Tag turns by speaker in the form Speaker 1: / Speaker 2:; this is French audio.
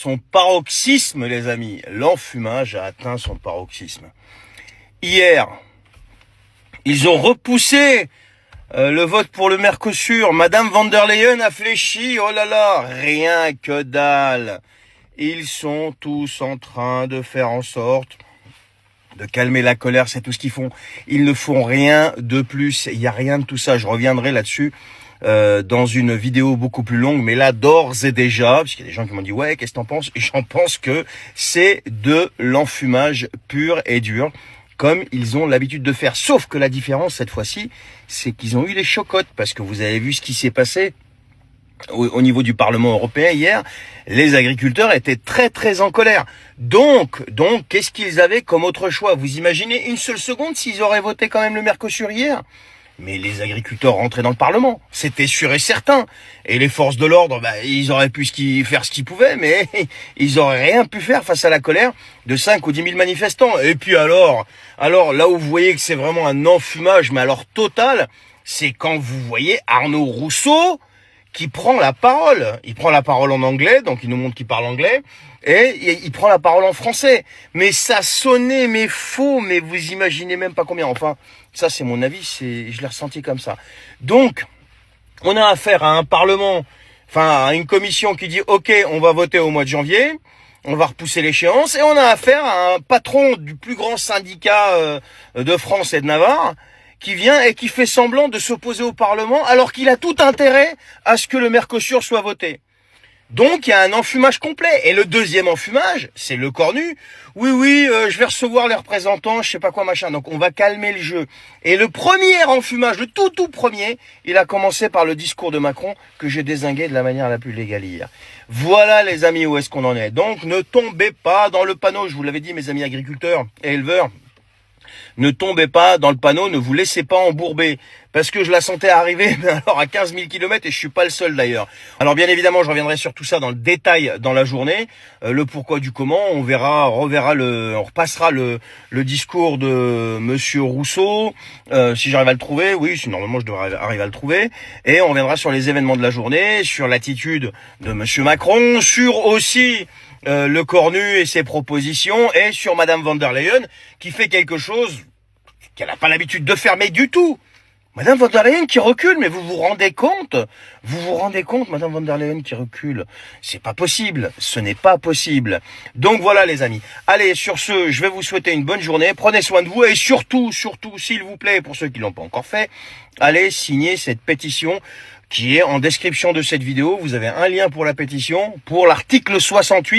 Speaker 1: son paroxysme, les amis. L'enfumage a atteint son paroxysme. Hier, ils ont repoussé le vote pour le Mercosur. Madame von der Leyen a fléchi. Oh là là, rien que dalle. Ils sont tous en train de faire en sorte de calmer la colère, c'est tout ce qu'ils font. Ils ne font rien de plus. Il n'y a rien de tout ça. Je reviendrai là-dessus dans une vidéo beaucoup plus longue. Mais là, d'ores et déjà, parce qu'il y a des gens qui m'ont dit « Ouais, qu'est-ce que t'en penses ?» Et j'en pense que c'est de l'enfumage pur et dur, comme ils ont l'habitude de faire. Sauf que la différence, cette fois-ci, c'est qu'ils ont eu les chocottes. Parce que vous avez vu ce qui s'est passé au niveau du Parlement européen hier, les agriculteurs étaient très en colère. Donc, qu'est-ce qu'ils avaient comme autre choix? Vous imaginez une seule seconde s'ils auraient voté quand même le Mercosur hier? Mais les agriculteurs rentraient dans le Parlement, c'était sûr et certain. Et les forces de l'ordre, ils auraient pu faire ce qu'ils pouvaient, mais ils auraient rien pu faire face à la colère de 5 ou 10 000 manifestants. Et puis alors là où vous voyez que c'est vraiment un enfumage, mais alors total, c'est quand vous voyez Arnaud Rousseau qui prend la parole. Il prend la parole en anglais, donc il nous montre qu'il parle anglais, et il prend la parole en français. Mais ça sonnait, mais faux, mais vous imaginez même pas combien. Enfin, ça c'est mon avis, je l'ai ressenti comme ça. Donc, on a affaire à un parlement, à une commission qui dit « Ok, on va voter au mois de janvier, on va repousser l'échéance », et on a affaire à un patron du plus grand syndicat de France et de Navarre, qui vient et qui fait semblant de s'opposer au Parlement alors qu'il a tout intérêt à ce que le Mercosur soit voté. Donc il y a un enfumage complet. Et le deuxième enfumage, c'est le cornu. Oui, je vais recevoir les représentants, je sais pas quoi machin. Donc on va calmer le jeu. Et le premier enfumage, le tout premier, il a commencé par le discours de Macron que j'ai dézingué de la manière la plus légale hier. Voilà les amis où est-ce qu'on en est. Donc ne tombez pas dans le panneau. Je vous l'avais dit mes amis agriculteurs et éleveurs. Ne tombez pas dans le panneau, ne vous laissez pas embourber. Parce que je la sentais arriver, mais alors à 15 000 km, et je suis pas le seul d'ailleurs. Alors bien évidemment, je reviendrai sur tout ça dans le détail dans la journée. Le pourquoi du comment, on repassera le discours de Monsieur Rousseau, si j'arrive à le trouver. Oui, normalement je devrais arriver à le trouver. Et on reviendra sur les événements de la journée, sur l'attitude de Monsieur Macron, sur aussi le cornu et ses propositions, et sur Madame von der Leyen, qui fait quelque chose qu'elle n'a pas l'habitude de faire, mais du tout. Madame von der Leyen qui recule, mais vous vous rendez compte? Vous vous rendez compte, Madame von der Leyen qui recule? C'est pas possible, ce n'est pas possible. Donc voilà les amis. Allez, sur ce, je vais vous souhaiter une bonne journée, prenez soin de vous, et surtout, s'il vous plaît, pour ceux qui l'ont pas encore fait, allez signer cette pétition qui est en description de cette vidéo. Vous avez un lien pour la pétition, pour l'article 68.